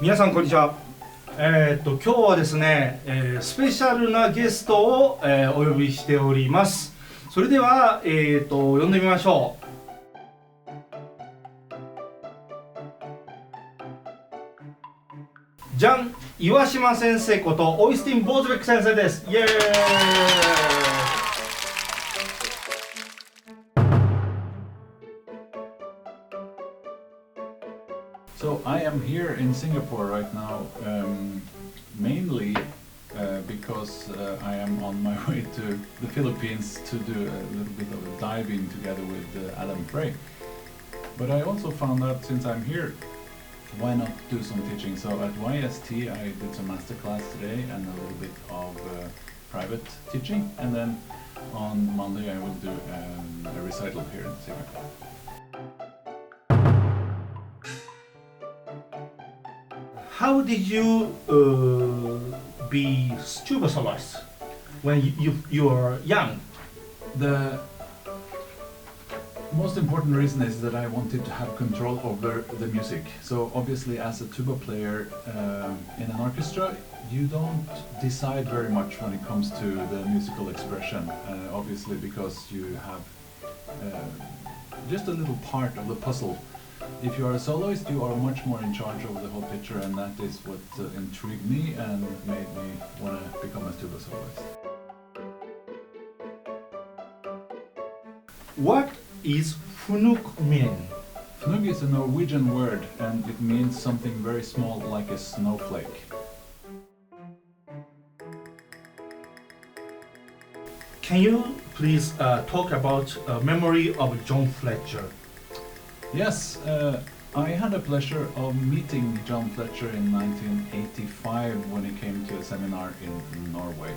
皆さんこんにちは。今日はですね、スペシャルなゲストを、お呼びしております。それでは、呼んでみましょう。じゃん、岩島先生ことオィスティン・ボーズヴィック先生です。イエーイ。So I am here in Singapore right now, mainly because I am on my way to the Philippines to do a little bit of a diving together with Adam Frey. But I also found out since I'm here, why not do some teaching? So at YST I did some masterclass today and a little bit of private teaching, and then on Monday I will do a recital here in Singapore. How did you be tuba soloist when you were young? The most important reason is that I wanted to have control over the music. So obviously as a tuba player in an orchestra, you don't decide very much when it comes to the musical expression, obviously because you have just a little part of the puzzle. If you are a soloist, you are much more in charge of the whole picture, and that is what intrigued me and made me want to become a tuba soloist. What is fnug mean? Fnug is a Norwegian word, and it means something very small like a snowflake. Can you please talk about memory of John Fletcher? Yes, I had the pleasure of meeting John Fletcher in 1985 when he came to a seminar in Norway.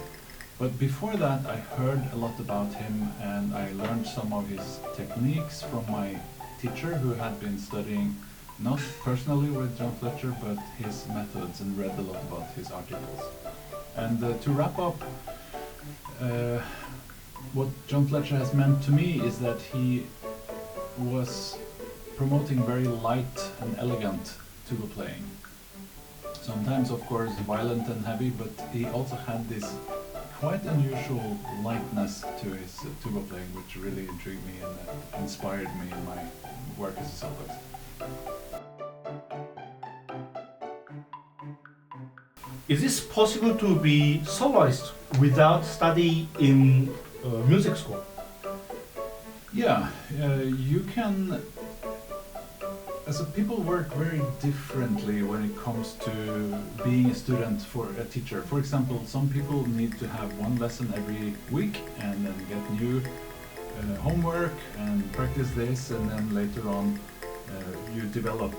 But before that I heard a lot about him, and I learned some of his techniques from my teacher who had been studying not personally with John Fletcher but his methods, and read a lot about his articles. And to wrap up, what John Fletcher has meant to me is that he was promoting very light and elegant tuba playing. Sometimes of course violent and heavy, but he also had this quite unusual lightness to his tuba playing, which really intrigued me and inspired me in my work as a soloist. Is it possible to be soloist without study in music school? Yeah, you can. So people work very differently when it comes to being a student for a teacher. For example, some people need to have one lesson every week and then get new homework and practice this, and then later on you develop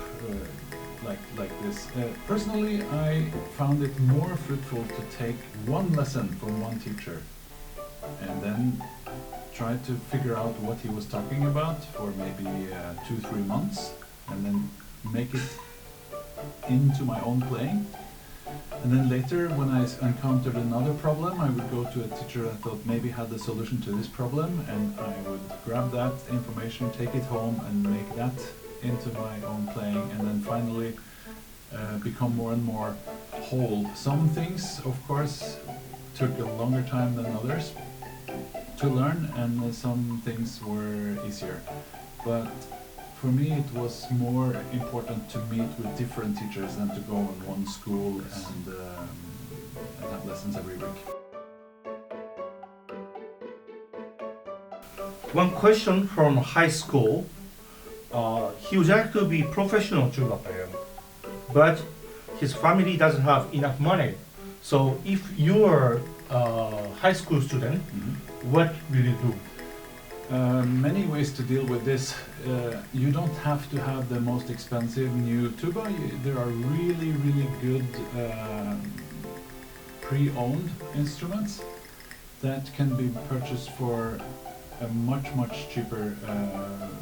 like this. Personally, I found it more fruitful to take one lesson from one teacher and then try to figure out what he was talking about for maybe 2-3 months, and then make it into my own playing. And then later, when I encountered another problem, I would go to a teacher I thought maybe had the solution to this problem, and I would grab that information, take it home and make that into my own playing, and then finally become more and more whole. Some things, of course, took a longer time than others to learn, and some things were easier. But for me, it was more important to meet with different teachers than to go in one school and have lessons every week. One question from high school. He would like to be professional tuba player, but his family doesn't have enough money. So if you're a high school student, what will you do? Many ways to deal with this. You don't have to have the most expensive new tuba. There are really good pre-owned instruments that can be purchased for a much cheaper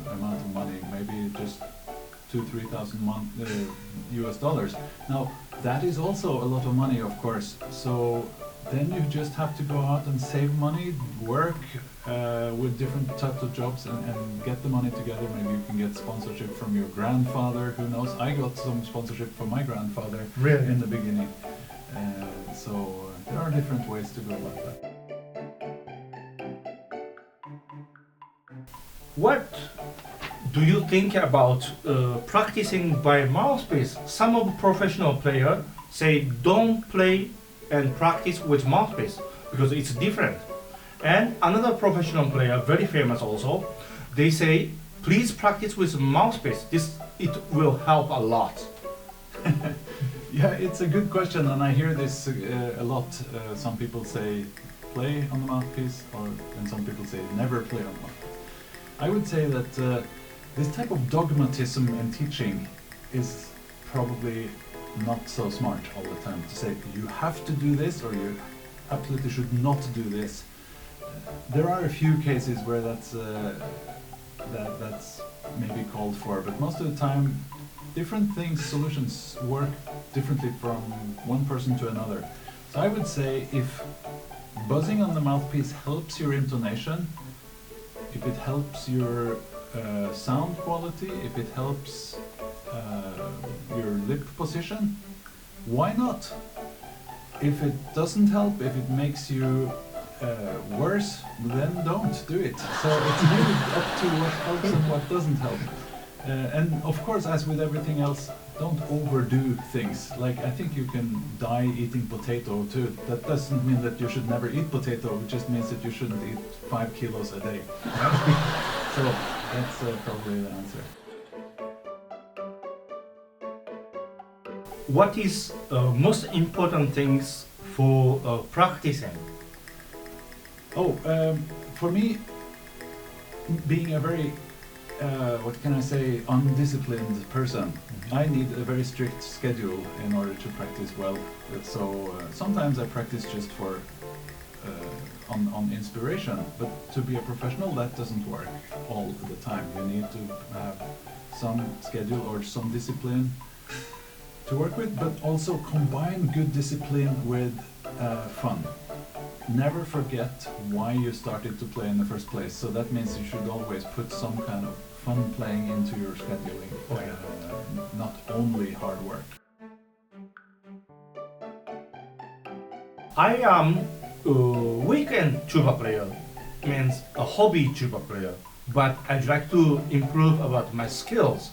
amount of money, maybe just $2,000-3,000 US dollars. Now that is also a lot of money, of course, so then you just have to go out and save money, work with different types of jobs and get the money together. Maybe you can get sponsorship from your grandfather, who knows. I got some sponsorship from my grandfather in the beginning. So there are different ways to go about that. What do you think about practicing by mouthpiece? Some of professional players say don't play and practice with mouthpiece because it's different. And another professional player, very famous also, they say please practice with mouthpiece. It will help a lot. Yeah, it's a good question, and I hear this a lot. Some people say play on the mouthpiece, and some people say never play on the mouthpiece. I would say that this type of dogmatism in teaching is probably not so smart all the time, to say you have to do this or you absolutely should not do this. There are a few cases where that's maybe called for, but most of the time different solutions work differently from one person to another. So I would say if buzzing on the mouthpiece helps your intonation, if it helps your sound quality, if it helps your lip position, why not? If it doesn't help, if it makes you worse, then don't do it. So it's really up to what helps and what doesn't help. And of course, as with everything else, don't overdo things. Like, I think you can die eating potato too. That doesn't mean that you should never eat potato, it just means that you shouldn't eat 5 kilos a day. So that's probably the answer. What is most important things for practicing? For me, being a very what can I say, undisciplined person, I need a very strict schedule in order to practice well. So sometimes I practice just for on inspiration, but to be a professional that doesn't work all the time. You need to have some schedule or some discipline to work with, but also combine good discipline with fun. Never forget why you started to play in the first place. So that means you should always put some kind of fun playing into your scheduling, not only hard work. I am a weekend tuba player, means a hobby tuba player, but I'd like to improve about my skills.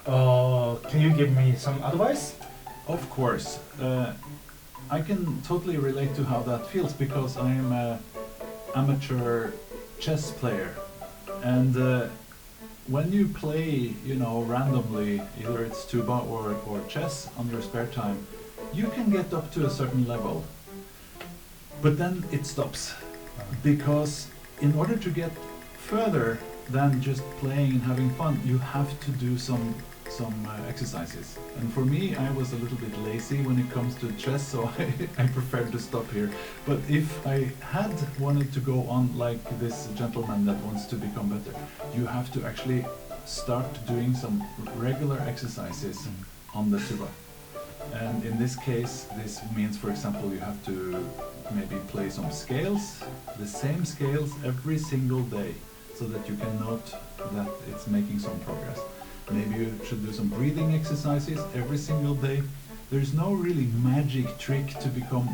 Can you give me some advice? Of course. I can totally relate to how that feels because I am an amateur chess player, and when you play, randomly, either it's tuba or chess on your spare time, you can get up to a certain level, but then it stops, because in order to get further than just playing and having fun, you have to do some exercises. And for me, I was a little bit lazy when it comes to chess, so I preferred to stop here. But if I had wanted to go on like this gentleman that wants to become better, you have to actually start doing some regular exercises on the tuba. And in this case, this means, for example, you have to maybe play some scales, the same scales every single day, so that you can note that it's making some progress. Maybe you should do some breathing exercises every single day. There's no really magic trick to become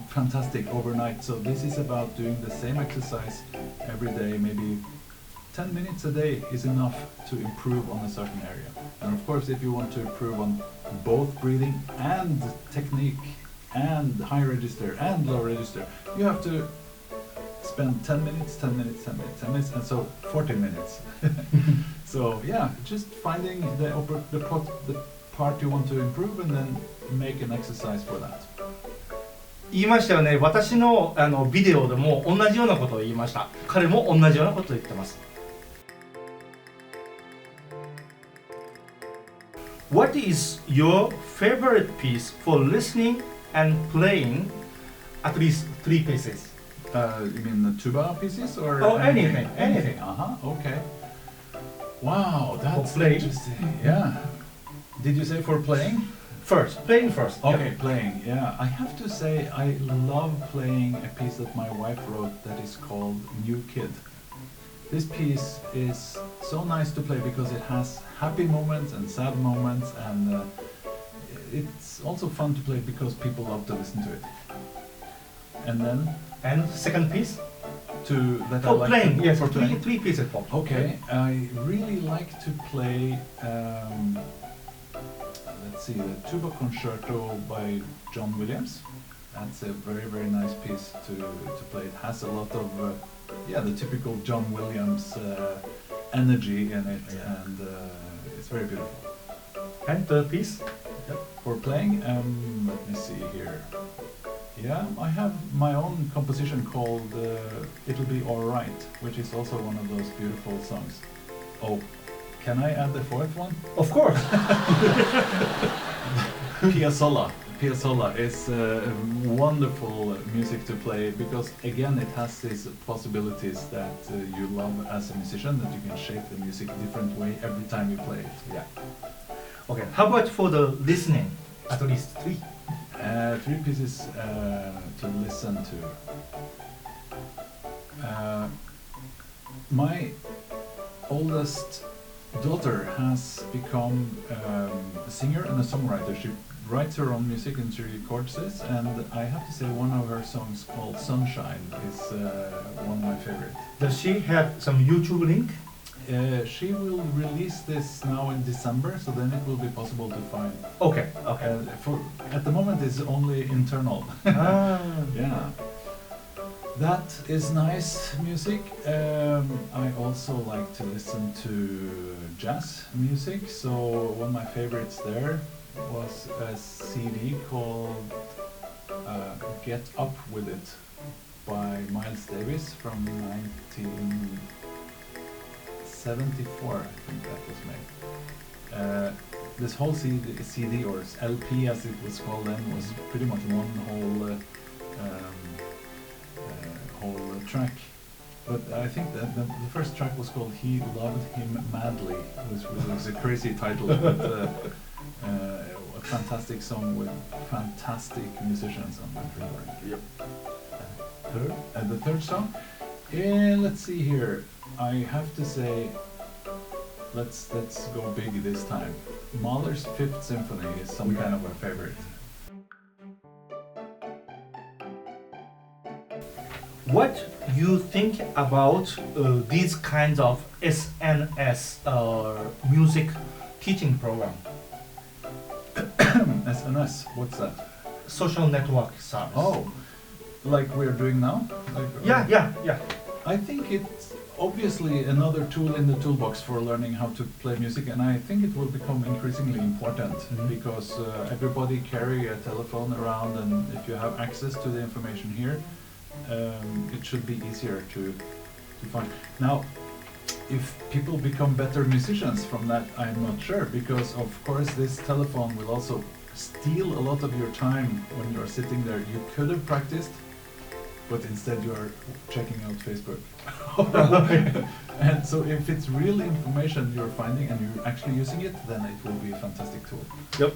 fantastic overnight, so this is about doing the same exercise every day. Maybe 10 minutes a day is enough to improve on a certain area. And of course, if you want to improve on both breathing and technique and high register and low register, you have to spend 10 minutes, 10 minutes, 10 minutes, 10 minutes, and so 40 minutes. So yeah, just finding the part you want to improve and then make an exercise for that. 言いましたよね。私のビデオでも同じようなことを言いました。彼も同じようなことを言ってます。What is your favorite piece for listening and playing? At least 3 pieces. You mean the tuba pieces or? Oh, anything. Okay. Wow, that's playing. interesting. Yeah. Did you say for playing? playing first. Okay, playing. Yeah, I have to say I love playing a piece that my wife wrote that is called New Kid. This piece is so nice to play because it has happy moments and sad moments, and it's also fun to play because people love to listen to it. And then second piece? I For like playing, yes, for playing. three pieces for playing. Okay, I really like to play, let's see, the Tuba Concerto by John Williams. That's a very, very nice piece to play. It has a lot of, the typical John Williams energy in it, and it's very beautiful. And third piece? For playing, let me see here. Yeah, I have my own composition called It'll Be Alright, which is also one of those beautiful songs. Oh, can I add the fourth one? Of course! Piazzolla. Piazzolla is wonderful music to play because, again, it has these possibilities that you love as a musician, that you can shape the music a different way every time you play it. Yeah. Okay, how about for the listening? At least three. Three pieces to listen to. My oldest daughter has become a singer and a songwriter. She writes her own music and she records this, and I have to say one of her songs called Sunshine is one of my favorites. Does she have some YouTube link? She will release this now in December, so then it will be possible to find. Okay. At the moment it's only internal. Yeah. That is nice music. I also like to listen to jazz music, so one of my favorites there was a CD called Get Up With It by Miles Davis from 1974, I think that was made. This whole CD or LP as it was called then was pretty much one whole track. But I think that the first track was called He Loved Him Madly, which was a crazy title, but a fantastic song with fantastic musicians on that record. Yep. The third song? Let's see here. I have to say, let's go big this time. Mahler's Fifth Symphony is some kind of a favorite. What you think about these kinds of SNS music teaching program? SNS, what's that? Social network service. Oh, like we're doing now? Yeah. I think it's obviously another tool in the toolbox for learning how to play music, and I think it will become increasingly important because everybody carry a telephone around, and if you have access to the information here, it should be easier to find. Now, if people become better musicians from that, I'm not sure, because of course this telephone will also steal a lot of your time when you're sitting there. You could have practiced, but instead you are checking out Facebook. And so if it's real information you're finding and you're actually using it, then it will be a fantastic tool. Yep.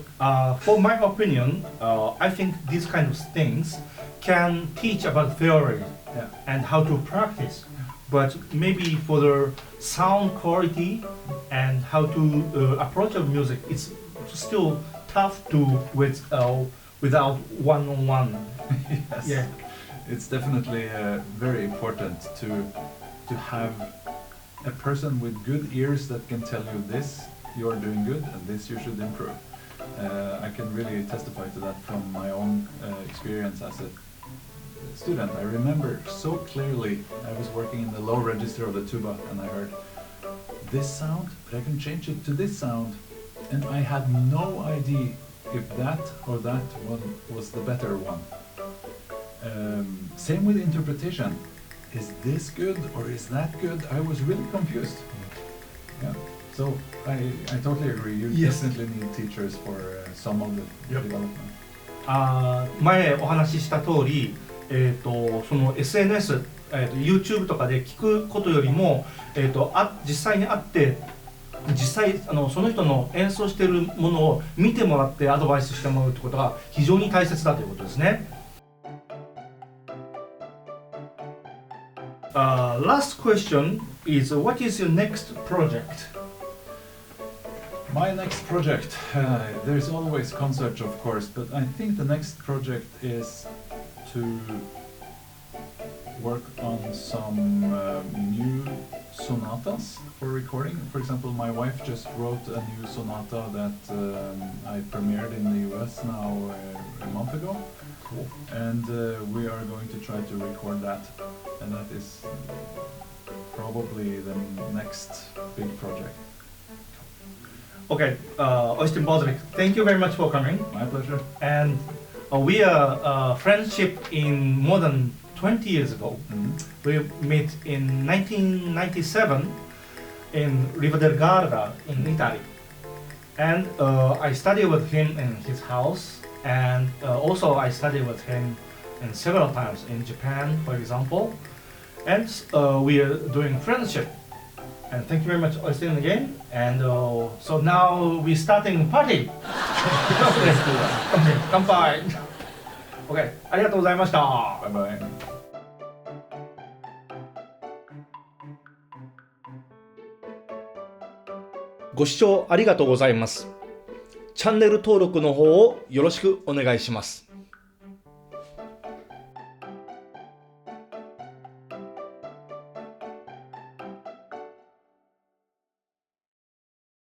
For my opinion, I think these kind of things can teach about theory and how to practice. But maybe for the sound quality and how to approach of music, it's still tough to without one-on-one. Yes. Yeah. It's definitely very important to have a person with good ears that can tell you this you're doing good and this you should improve. I can really testify to that from my own experience as a student. I remember so clearly I was working in the low register of the tuba and I heard this sound, but I can change it to this sound, and I had no idea if that or that one was the better one. Same with interpretation. Is this good or is that good? I was really confused. Yeah. So I totally agree. You definitely need teachers for some of the development. 前お話しした通り、その SNS、YouTube とかで聞くことよりも、実際に会って実際その人の演奏しているものを見てもらってアドバイスしてもらうということが非常に大切だということですね。Last question is, what is your next project? My next project, there's always concerts of course, but I think the next project is to work on some new sonatas for recording. For example, my wife just wrote a new sonata that I premiered in the US now a month ago. Cool. And we are going to try to record that, and that is probably the next big project. Okay, Mr Baadsvik, thank you very much for coming. My pleasure. And we are friendship in more than 20 years ago. We met in 1997 in Riva del Garda in Italy. And I studied with him in his house, and also I studied with him in several times in Japan, for example. And we are doing friendship. And thank you very much, Oistein, again. And so now we're starting party. 乾杯。OK、ありがとうございました。バイバイ。ご視聴ありがとうございます。チャンネル登録の方をよろしくお願いします。